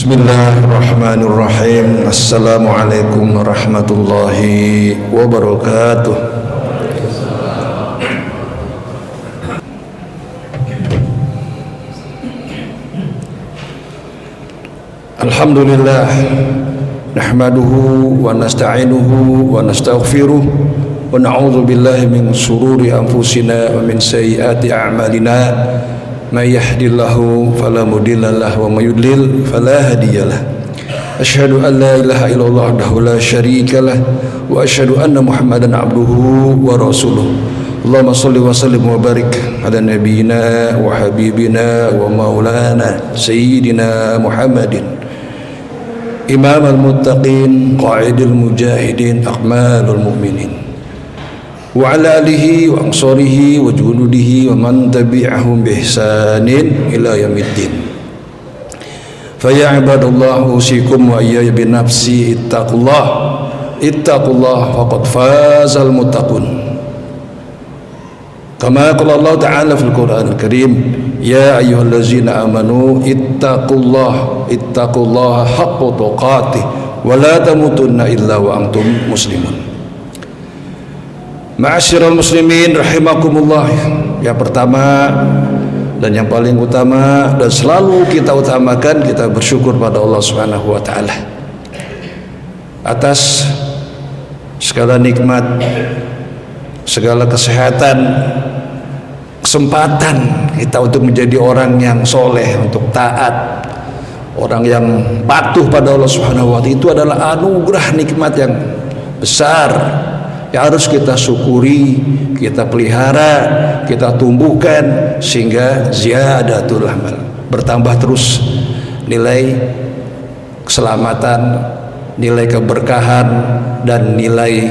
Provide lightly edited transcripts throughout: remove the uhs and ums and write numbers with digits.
Bismillahirrahmanirrahim. Assalamualaikum warahmatullahi wabarakatuh. Alhamdulillah, nahmaduhu wa nasta'inuhu wa nastaghfiruh wa na'udzu billahi min shururi anfusina wa min sayyiati a'malina. May yahdihillahu fala mudilla lahu wa may yudlil fala hadiyalah. Asyhadu an la ilaha illallah wahdahu la syarika lah wa asyhadu anna Muhammadan abduhu wa rasuluh. Allahumma shalli wa sallim wa barik ala nabiyyina wa habibina wa maulana sayyidina Muhammadin imam al-muttaqin qa'idul mujahidin akmalul mu'minin wa ala alihi wa ansarihi wa junudihi wa man tabi'ahum bi ihsanin ila yaumiddin. Fa ya ibadallah usikum wa iyaya bi nafsi ittaqullah faqad fazal muttaqun. Kama qala Allah ta'ala fil Qur'anil Karim, ya ayyuhallazina amanu ittaqullaha haqqa tuqatih wa la tamutunna illa wa antum muslimun. Ma'asyiral muslimin rahimakumullah. Yang pertama dan yang paling utama dan selalu kita utamakan, kita bersyukur pada Allah Subhanahu wa taala atas segala nikmat, segala kesehatan, kesempatan kita untuk menjadi orang yang soleh, untuk taat, orang yang patuh pada Allah Subhanahu wa taala. Itu adalah anugerah nikmat yang besar yang harus kita syukuri, kita pelihara, kita tumbuhkan sehingga ziyadatul amal, bertambah terus nilai keselamatan, nilai keberkahan dan nilai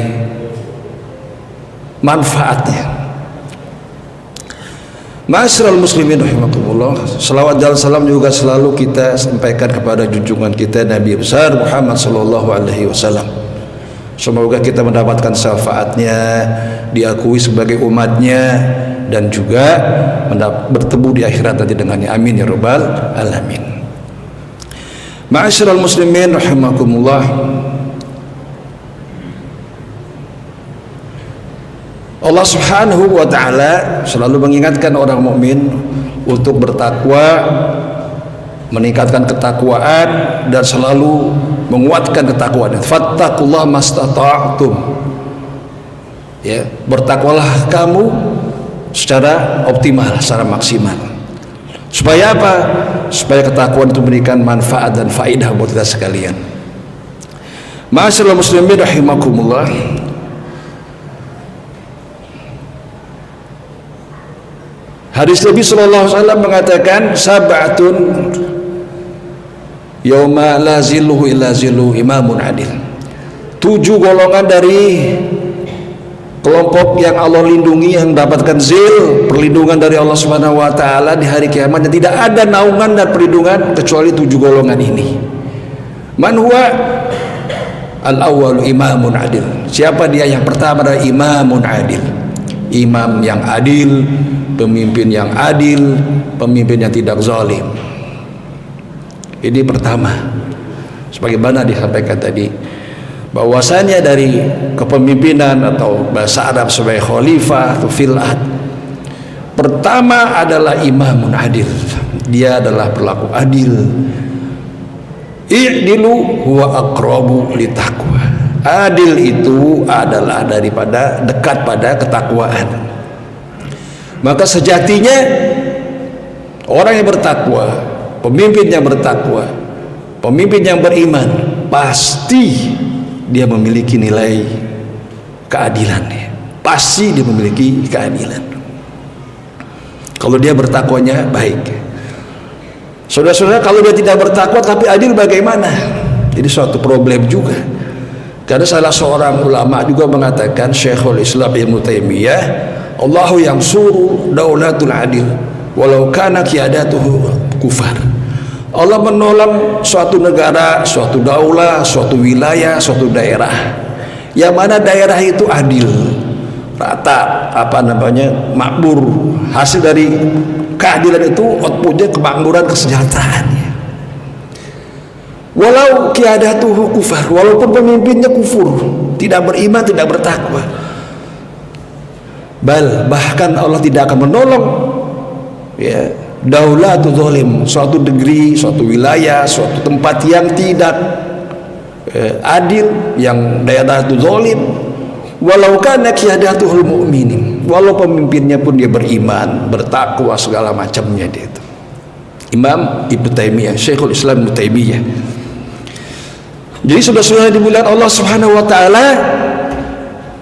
manfaatnya. Ma'asyiral muslimin rahimakumullah, selawat dan salam juga selalu kita sampaikan kepada junjungan kita Nabi besar Muhammad sallallahu alaihi wasallam. Semoga kita mendapatkan syafaatnya, diakui sebagai umatnya, dan juga bertemu di akhirat nanti dengannya. Amin ya rabbal alamin. Ma'asyiral muslimin rahimakumullah, Allah Subhanahu wa ta'ala selalu mengingatkan orang mukmin untuk bertakwa, meningkatkan ketakwaan dan selalu menguatkan ketakwaan. Fattaqullaha mastata'tum. Ya, bertakwalah kamu secara optimal, secara maksimal. Supaya apa? Supaya ketakwaan itu memberikan manfaat dan faedah buat kita sekalian. Ma'asyiral muslimin rahimakumullah. Hadis Nabi sallallahu alaihi wasallam mengatakan, sab'atun yauma la zilluhu illa zillu imamun adil. 7 golongan dari kelompok yang Allah lindungi, yang mendapatkan zil, perlindungan dari Allah Subhanahu wa taala di hari kiamat, dan tidak ada naungan dan perlindungan kecuali 7 golongan ini. Man huwa? Al-awwalu imamun adil. Siapa dia? Yang pertama adalah imamun adil. Imam yang adil, pemimpin yang adil, pemimpin yang tidak zalim. Ini pertama. Sebagaimana disampaikan tadi, bahwasanya dari kepemimpinan atau bahasa Arab sebagai khalifah atau fil'at, pertama adalah imamun adil. Dia adalah berlaku adil. I'dilu huwa aqrabu litaqwa. Adil itu adalah daripada dekat pada ketakwaan. Maka sejatinya orang yang bertakwa, pemimpin yang bertakwa, pemimpin yang beriman, pasti dia memiliki nilai keadilan. Pasti dia memiliki keadilan. Kalau dia bertakwanya baik. Saudara-saudara, kalau dia tidak bertakwa tapi adil bagaimana? Jadi suatu problem juga. Karena salah seorang ulama juga mengatakan, Syekhul Islam Ibnu Taimiyah, Allahu yang suruh daulatul adil walau kana qiyadatuhu kufar. Allah menolong suatu negara, suatu daulah, suatu wilayah, suatu daerah yang mana daerah itu adil, rata, makmur. Hasil dari keadilan itu outputnya kemakmuran, kesejahteraannya. walau qiyadatuhu kufar, walaupun pemimpinnya kufur, tidak beriman, tidak bertakwa. Bahkan Allah tidak akan menolong ya daulatu zalim, suatu negeri, suatu wilayah, suatu tempat yang tidak adil, yang daulatu zalim, walau kana qiyadatuhul mu'minin, walau pemimpinnya pun dia beriman, bertakwa, segala macamnya dia itu. Imam Ibnu Taimiyah, Syekhul Islam Ibnu Taimiyah. Jadi sudah dimuliakan Allah Subhanahu wa taala,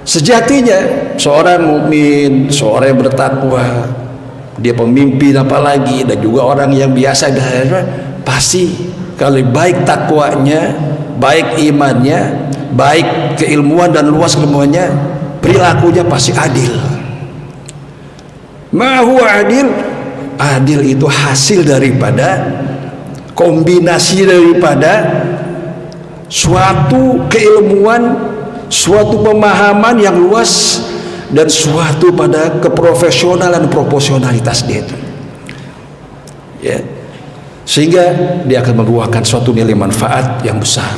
sejatinya seorang mukmin, seorang yang bertakwa, dia pemimpin apalagi, dan juga orang yang biasa, pasti kalau baik takwanya, baik imannya, baik keilmuan dan luas ilmuannya, perilakunya pasti adil. Ma huwa adil? Adil itu hasil daripada kombinasi daripada suatu keilmuan, suatu pemahaman yang luas, dan suatu pada keprofesionalan, proporsionalitas dia itu ya, sehingga dia akan membuahkan suatu nilai manfaat yang besar,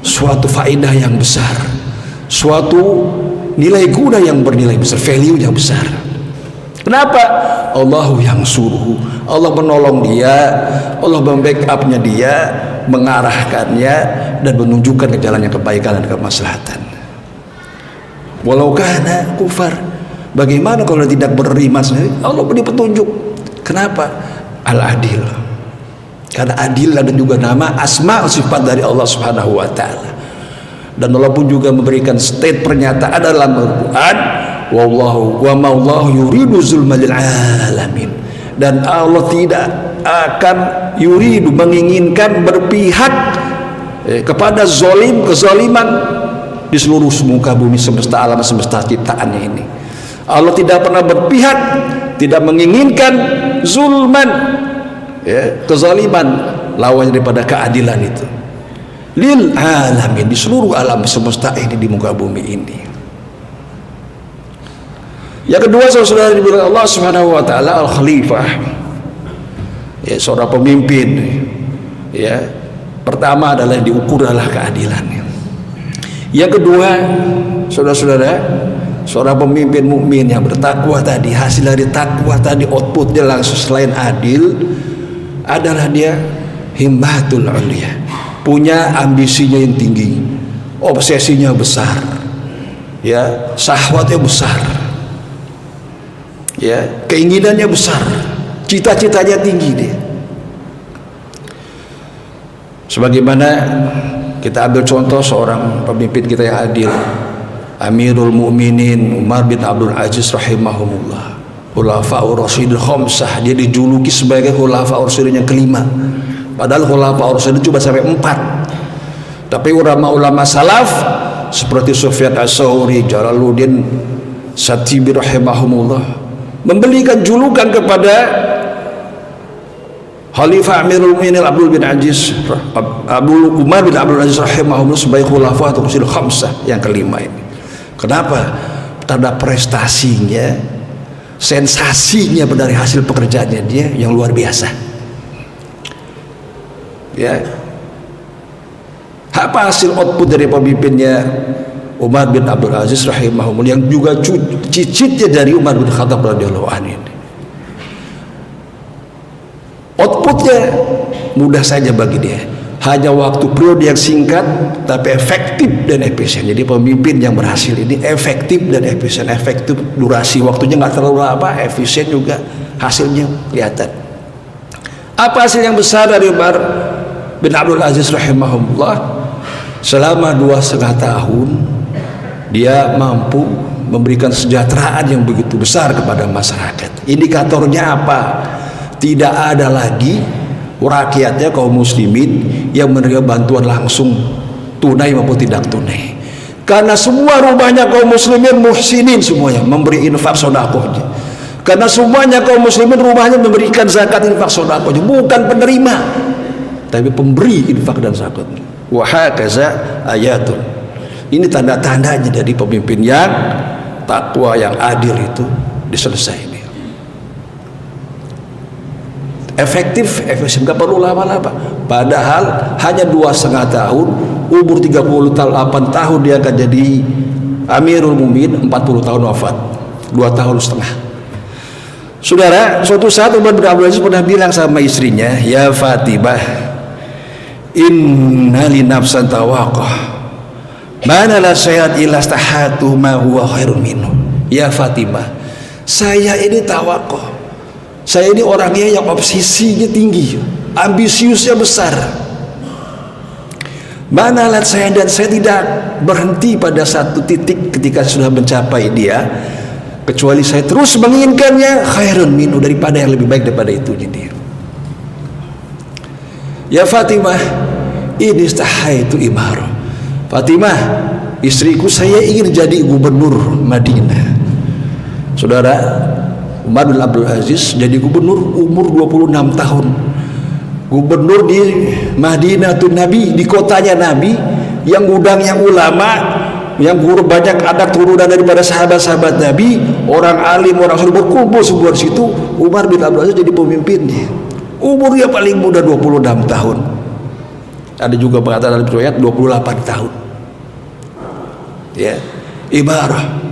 suatu faedah yang besar, suatu nilai guna yang bernilai besar, value yang besar. Kenapa? Allahu yang suruh, Allah menolong dia, Allah membackup-nya dia, mengarahkannya, dan menunjukkan ke jalan yang kebaikan dan kemaslahatan. Walau kana kufar, bagaimana kalau tidak beriman sendiri? Allah beri petunjuk. Kenapa? Al-adil, karena adil dan juga nama asma sifat dari Allah Subhanahu wa taala. Dan Allah pun juga memberikan state pernyataan dalam Al-Quran, wallahu wa ma'allahu yuridu zulma lil alamin, dan Allah tidak akan yuridu, menginginkan, berpihak kepada zalim, kezaliman di seluruh muka bumi, semesta alam, semesta ciptaannya ini. Allah tidak pernah berpihak, tidak menginginkan zulman ya, kezaliman, lawan daripada keadilan itu, lil alamin, di seluruh alam semesta ini, di muka bumi ini. Yang kedua, saudara dibilang Allah Subhanahu wa taala al-khalifah, ya, seorang pemimpin ya, pertama adalah diukur adalah keadilannya. Yang kedua, saudara-saudara, seorang pemimpin mukmin yang bertakwa tadi, hasil dari takwa tadi, outputnya langsung selain adil adalah dia himmatul ulia, punya ambisinya yang tinggi, obsesinya besar ya, syahwatnya besar ya, keinginannya besar, cita-citanya tinggi dia. Sebagaimana kita ambil contoh seorang pemimpin kita yang adil, Amirul Mukminin Umar bin Abdul Aziz rahimahumullah, Khulafaur Rasyidul Khamsah. Dia dijuluki sebagai Khulafaur Rasyidin yang kelima, padahal Khulafaur Rasyidin cuma sampai 4. Tapi ulama-ulama salaf seperti Sufyan Ats-Tsauri, Jalaluddin Satibi rahimahumullah memberikan julukan kepada Khalifah Amirul Mukminin Abdul Umar bin Abdul Aziz rahimahullah sebagai Khulafaur Rasyidul Khamsah yang kelima ini. Kenapa? Tanda prestasinya, sensasinya dari hasil pekerjaannya dia yang luar biasa ya. Apa hasil output dari pemimpinnya Umar bin Abdul Aziz rahimahullah, yang juga cicitnya dari Umar bin Khattab radhiyallahu anhu? Outputnya mudah saja bagi dia, hanya waktu periode yang singkat tapi efektif dan efisien. Jadi pemimpin yang berhasil ini efektif dan efisien. Efektif durasi waktunya nggak terlalu lama, efisien juga hasilnya kelihatan. Apa hasil yang besar dari Umar bin Abdul Aziz rahimahullah? Selama 2,5 tahun dia mampu memberikan kesejahteraan yang begitu besar kepada masyarakat. Indikatornya apa? Tidak ada lagi rakyatnya, kaum muslimin yang menerima bantuan langsung tunai maupun tidak tunai, karena semua rumahnya kaum muslimin muhsinin, semuanya memberi infak sedekahnya. Karena semuanya kaum muslimin rumahnya memberikan zakat infak sedekahnya, bukan penerima tapi pemberi infak dan zakat. Wa hakaza ayatun. Ini tanda-tandanya dari pemimpin yang takwa, yang adil itu diselesaikan. efektif, nggak perlu lama-lama. Padahal hanya 2,5 tahun, umur 38 tahun dia akan jadi Amirul Mukminin, 40 tahun wafat, 2,5 tahun. Saudara, suatu saat Umar bin Abdul Aziz pernah bilang sama istrinya, ya Fatimah, inna li nafsan tawaqah, mana la syai'an illa stahatu ma huwa khairun minhu. Ya Fatimah, saya ini tawaqah, saya ini orangnya yang obsesinya tinggi, ambisiusnya besar. Mana lat saya, dan saya tidak berhenti pada satu titik ketika sudah mencapai dia, kecuali saya terus menginginkannya khairun minhu, daripada yang lebih baik daripada itu. Jadi ya Fatimah, ini istahaitu imarah. Fatimah, istriku, saya ingin jadi gubernur Madinah. Saudara, Umar bin Abdul Aziz jadi gubernur umur 26 tahun. Gubernur di Madinah tuh Nabi, di kotanya Nabi, yang gudangnya ulama, yang guru banyak anak turunan daripada sahabat-sahabat Nabi, orang alim, orang soleh berkumpul semua di situ. Umar bin Abdul Aziz jadi pemimpinnya. Umurnya paling muda 26 tahun. Ada juga perkataan dalam riwayat 28 tahun. Ya, ibarah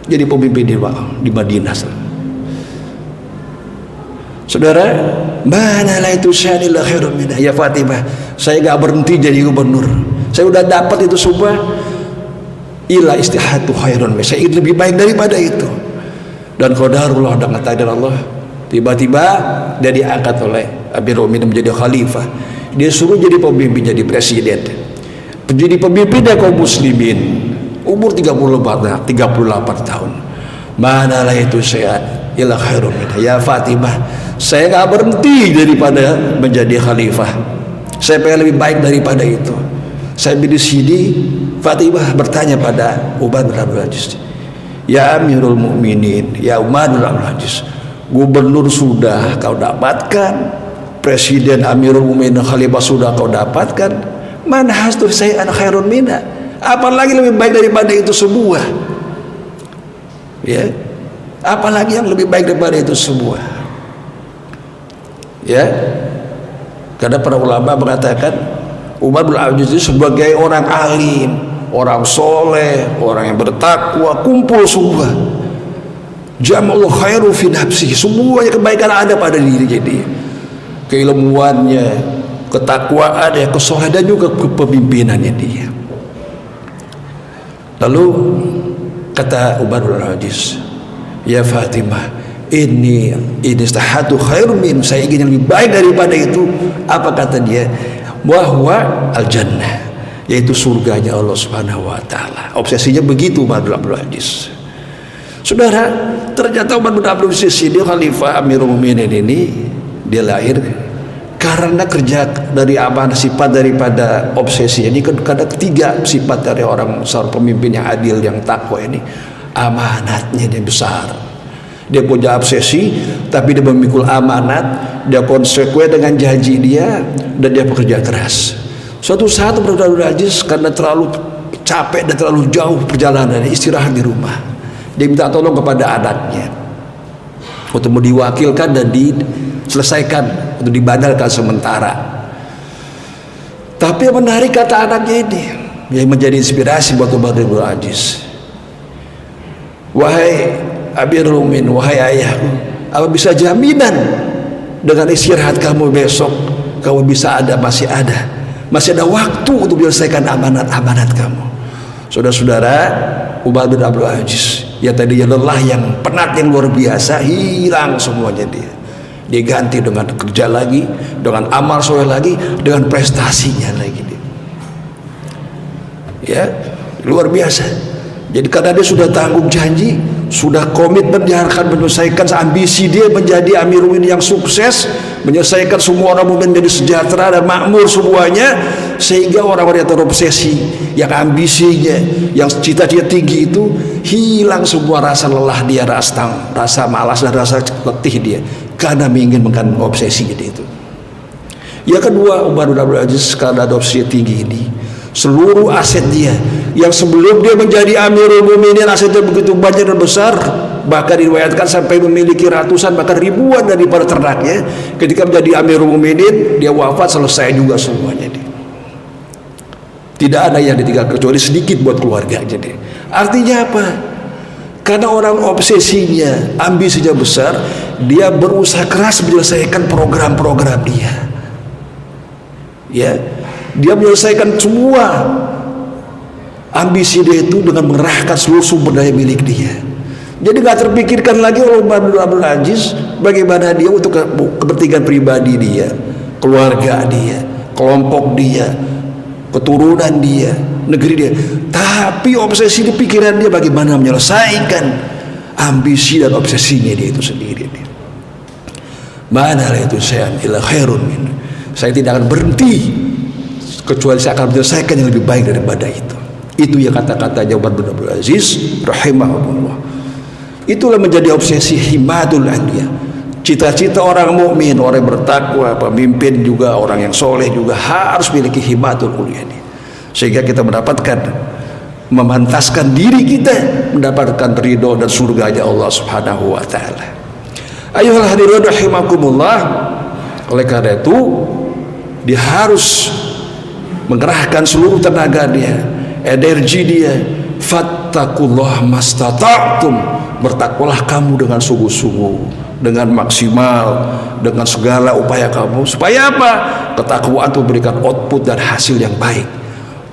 jadi pemimpin di Madinah. Saudara, mana la itu sya'anil khairun minha. Ya Fatimah, saya gak berhenti jadi gubernur. Saya udah dapat itu semua. Ila istihatu khairun minha. Saya ingin lebih baik daripada itu. Dan qadarullah, dengan takdir Allah, tiba-tiba dia diangkat oleh Amirul Mukminin menjadi khalifah. Dia suruh jadi pemimpin, jadi presiden. Menjadi pemimpin kaum muslimin. Umur 38 tahun. Mana la itu syai'an illa khairun minha. Ya Fatimah, saya gak berhenti daripada menjadi khalifah. Saya pengen lebih baik daripada itu. Saya di sini. Fatimah bertanya pada Umar bin Abdul Aziz, ya Amirul Mukminin, ya Umar bin Abdul Aziz, gubernur sudah kau dapatkan, presiden Amirul Mukminin khalifah sudah kau dapatkan, man hastu syai'an khairun minha. Apalagi lebih baik daripada itu semua? Ya, apalagi yang lebih baik daripada itu semua? Ya, karena para ulama mengatakan Umar bin Abdul Aziz sebagai orang alim, orang soleh, orang yang bertakwa, kumpul semua. Jam'ul khairu fi nafsihi, semuanya kebaikan ada pada dirinya dia. Keilmuannya, ketakwaannya, kesolehan, dan juga kepemimpinannya dia. Lalu kata Umar bin Abdul Aziz, ya Fatimah, ini istahatu khairun min, saya ingin yang lebih baik daripada itu. Apa kata dia? Wahwa al-jannah, yaitu surganya Allah Subhanahu wa taala. Obsesinya begitu Umar bin Abdul Aziz. Saudara, ternyata Umar bin Abdul Aziz ini khalifah Amirul Mukminin ini, dia lahir karena kerja dari amanah, sifat daripada obsesi ini. Karena ketiga sifat dari orang seorang pemimpin yang adil, yang takwa ini, amanatnya dia besar. Dia punya obsesi, tapi dia memikul amanat, dia konsekuen dengan janji dia, dan dia bekerja keras. Suatu saat Umar bin Abdul Aziz karena terlalu capek dan terlalu jauh perjalanan, istirahat di rumah. Dia minta tolong kepada anaknya untuk diwakilkan dan diselesaikan, untuk dibandarkan sementara. Tapi yang menarik kata anaknya ini, yang menjadi inspirasi buat Umar bin Abdul Aziz, wahai Amirul Mukminin, wahai ayahku, apa bisa jaminan dengan istirahat kamu besok kamu bisa masih ada waktu untuk menyelesaikan amanat kamu. Saudara-saudara, Umar bin Abdul Aziz yang tadinya lelah, yang penat, yang luar biasa, hilang semuanya dia. Dia ganti dengan kerja lagi, dengan amal soleh lagi, dengan prestasinya lagi dia. Ya, luar biasa. Jadi karena dia sudah tanggung janji, sudah komitmen, dia akan menyelesaikan ambisi dia menjadi Amirul Mukminin yang sukses, menyelesaikan semua orang mukmin menjadi sejahtera dan makmur semuanya, sehingga orang-orang yang terobsesi, yang ambisinya, yang cita-cita tinggi itu hilang semua rasa lelah dia, rasa malas dan rasa letih dia, karena menginginkan obsesi itu. Yang kedua, Umar bin Abdul Aziz karena ada obsesi tinggi ini, seluruh aset dia yang sebelum dia menjadi Amirul Mukminin asetnya begitu banyak dan besar, bahkan diriwayatkan sampai memiliki ratusan bahkan ribuan dari para ternaknya. Ketika menjadi Amirul Mukminin, dia wafat, selesai juga semuanya dia. Tidak ada yang ditinggal kecuali sedikit buat keluarga. Jadi artinya apa? Karena orang obsesinya, ambisinya besar, dia berusaha keras menyelesaikan program-program dia. Ya, dia menyelesaikan semua ambisi dia itu dengan mengerahkan seluruh sumber daya milik dia. Jadi nggak terpikirkan lagi oleh Umar bin Abdul Aziz bagaimana dia untuk kepentingan pribadi dia, keluarga dia, kelompok dia, keturunan dia, negeri dia. Tapi obsesi di pikiran dia bagaimana menyelesaikan ambisi dan obsesinya dia itu sendiri. Mana itu saya ila khairun min. Saya tidak akan berhenti kecuali saya akan menyelesaikan yang lebih baik daripada itu. Itu ya kata-kata Umar bin Abdul Aziz rahimahullah. Itulah menjadi obsesi himadul anbiya. Cita-cita orang mukmin, orang yang bertakwa, pemimpin juga, orang yang soleh juga harus memiliki himadul ulia ini. Sehingga kita mendapatkan, memantaskan diri kita mendapatkan ridho dan surganya Allah Subhanahu wa taala. Ayuhal hadirin rahimakumullah. Oleh karena itu dia harus mengerahkan seluruh tenaga dia, energi dia. Fattakullah mastata'tum. Bertakwalah kamu dengan sungguh-sungguh, dengan maksimal, dengan segala upaya kamu. Supaya apa? Ketakwaan itu memberikan output dan hasil yang baik.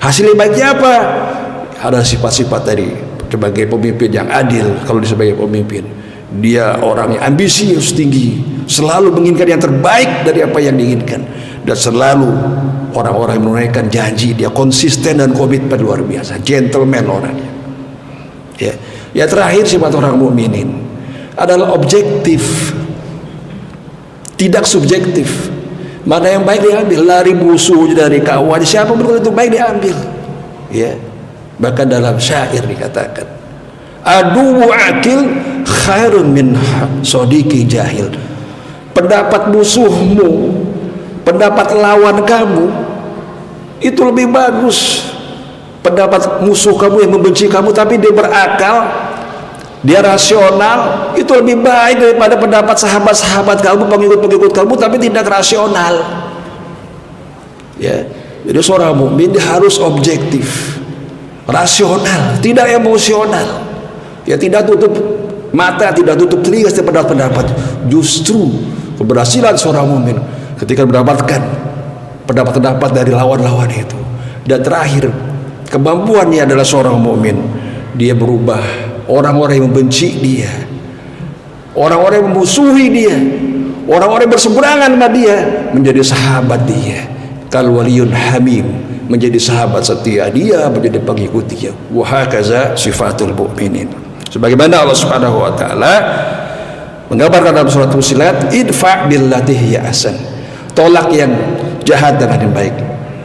Hasil yang baiknya apa? Ada sifat-sifat tadi. Sebagai pemimpin yang adil, kalau dia sebagai pemimpin, dia orang yang ambisi yang tinggi, selalu menginginkan yang terbaik dari apa yang diinginkan, dan selalu orang-orang yang menunaikan janji. Dia konsisten dan komitmen luar biasa, gentleman orangnya. Ya. Ya terakhir sifat orang mukminin adalah objektif, tidak subjektif. Mana yang baik diambil, lari musuh dari kawan, siapa pun itu baik diambil. Ya, bahkan dalam syair dikatakan, adu akil khairun min sodiki jahil. Pendapat musuhmu, pendapat lawan kamu itu lebih bagus. Pendapat musuh kamu yang membenci kamu tapi dia berakal, dia rasional, itu lebih baik daripada pendapat sahabat-sahabat kamu, pengikut-pengikut kamu tapi tidak rasional. Ya, jadi seorang mukmin dia harus objektif, rasional, tidak emosional. Ya, tidak tutup mata, tidak tutup telinga setiap pendapat. Justru keberhasilan seorang mukmin ketika mendapatkan pendapat-pendapat dari lawan-lawan itu. Dan terakhir, kemampuannya adalah seorang mukmin, dia berubah orang-orang yang membenci dia, orang-orang yang memusuhi dia, orang-orang yang berseberangan sama dia menjadi sahabat dia. Kal waliyun hamim, menjadi sahabat setia dia, menjadi pengikut dia. Wa hakaza sifatul mukminin. Sebagaimana Allah Subhanahu wa taala menggambarkan dalam surat Fussilat, idfa billati hiya ahsan. Tolak yang jahat dengan yang baik.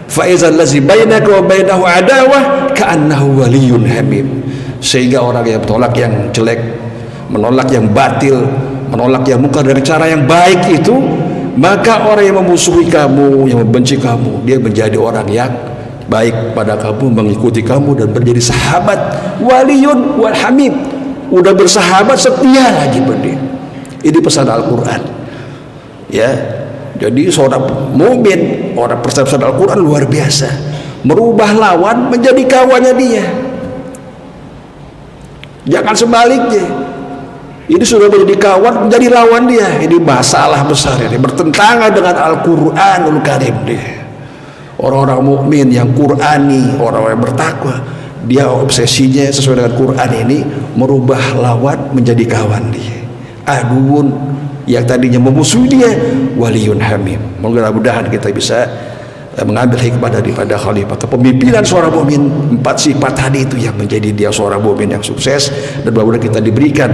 Fa idzal ladzi bainaka wa bainahu adawah ka'annahu waliyyun hamim. Sehingga orang yang menolak yang jelek, menolak yang batil, menolak yang mungkar dari cara yang baik itu, maka orang yang memusuhi kamu, yang membenci kamu, dia menjadi orang yang baik pada kamu, mengikuti kamu dan menjadi sahabat. Waliyun wal hamim, udah bersahabat setia lagi berdiri. Ini pesan Al-Quran. Ya, jadi seorang mukmin, orang pesan Al-Quran luar biasa, merubah lawan menjadi kawannya dia. Jangan sebaliknya. Ini sudah menjadi kawan, menjadi lawan dia. Ini masalah besar ini, bertentangan dengan Al-Quranul Karim dia. Orang-orang mukmin yang Qurani, orang-orang yang bertakwa, dia obsesinya sesuai dengan Quran ini merubah lawan menjadi kawan dia. Aduun yang tadinya memusuhi dia, waliyun hamim. Mudah-mudahan kita bisa mengambil hikmah daripada khalifah kepemimpinan seorang mukmin. 4 sifat tadi itu yang menjadi dia seorang mukmin yang sukses, dan mudah-mudahan kita diberikan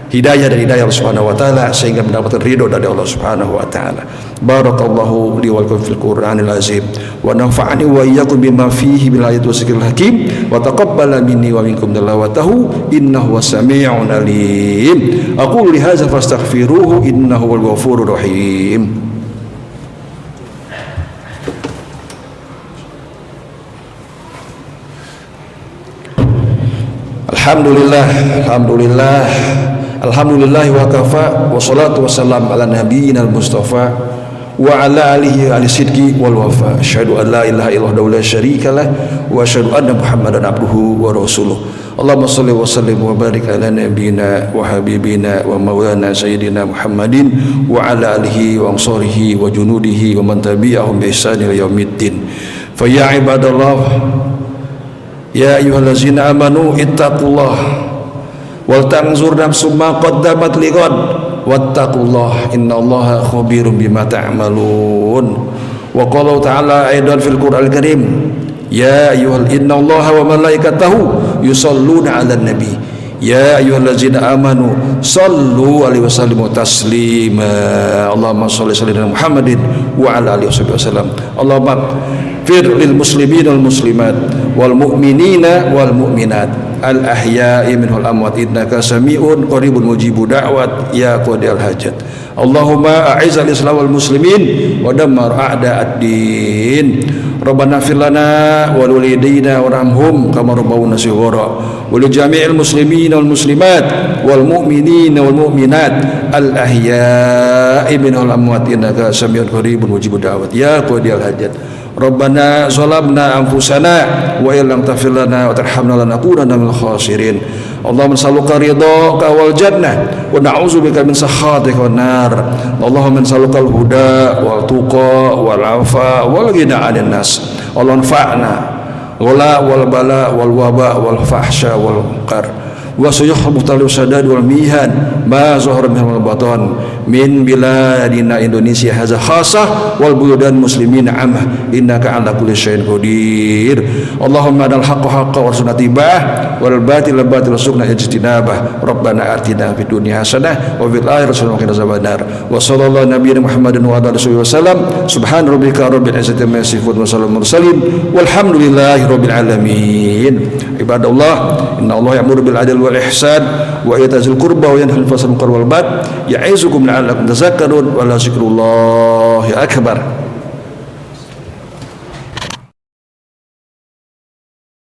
hidayah dari hidayah Allah Subhanahu wa taala sehingga mendapatkan ridho dari Allah Subhanahu wa taala. Barakallahu li wa lakum fil Qur'anil azim wa nafa'ani wa iyyakum bima fihi bil ayati wasikril hakim wa taqabbala minni wa minkum tilawatahu innahu was-sami'un alim. Aqulu li hadza fastaghfiruhu innahu wal ghafurur rahim. Alhamdulillah, alhamdulillah, alhamdulillah wa kafa, wa salatu wassalam ala nabiyyina al-mustafa wa ala alihi ahli sidqi wal wafa. Asyhadu an la ilaha illallah la syarikalah wa asyhadu anna Muhammadan abduhu wa rasuluh. Allahumma shalli wa sallim wa barik ala nabiyyina wa habibina wa maulana sayyidina Muhammadin wa ala alihi wa ansarihi wa junudihi wa man tabi'ahum bi ihsan ila yaumiddin. Fa ya ibadallah, ya ayyuhallazina amanu ittaqullah wal tanzur nafsum ma qaddamat lighad wattaqullah innallaha khabirum bima ta'malun. Wa qala ta'ala aidan fil Qur'anil Karim, ya ayyuhal innallaha wa malaikatahu yusholluna 'alan nabi ya ayyuhallazina amanu shallu alaihi wasallimu taslima. Allahumma shalli ala Muhammadin wa ala alihi wasallam. Allahumma fir lil muslimin wal muslimat wal mu'minina wal mu'minat al ahya'i minhul amwat innaka sami'un qaribun mujibu da'wat ya qadil hajat. Allahumma a'izzal islam wal muslimin wa dammar a'da'ad din. Rabbana fir lana wal walidayna warhamhum kama rabbawna shighara wa li jami'il muslimin wal muslimat wal mu'minina wal mu'minat al ahya'i minhul amwat innaka sami'un qaribun mujibu da'wat ya qadil hajat. Rabbana zalamna anfusana wa illam taghfir lana wa tarhamna lanakunanna minal khasirin. Allahumma nas'aluka ridhaka wal jannah wa na'udzubika min sakhatika wan nar. Allahumma nas'aluka al huda wal tuqa wal afa wal ghina 'anil nas. Allahumma anfa'na wala wal bala wal waba wal fahsya wal munkar wa suyuh mutalib sadad wal mihan ma zahara min wal batan min biladina Indonesia hadza khassah wal buludan muslimin amah innaka ala kulli syai'in qadir. Allahumma anal haqqo haqqan warzuqna tibah wal batila batila warzuqna ijtinabah. Rabbana atina fid dunya hasanah wa fil akhirati hasanah wa qina adzabannar. Wa sallallahu nabiyana Muhammadin wa ala alihi wasallam. Subhana rabbika rabbil izzati amma yasifun wa salamun mursalin walhamdulillahi rabbil alamin. Ibadallah, inna Allah ya'muru bil adli wal ihsan wa itazil qurba wa yanha 'anil fahsya'i wal munkar wal baghi ya'izukum la'allakum tadhakkarun wa la zikrullahi akbar.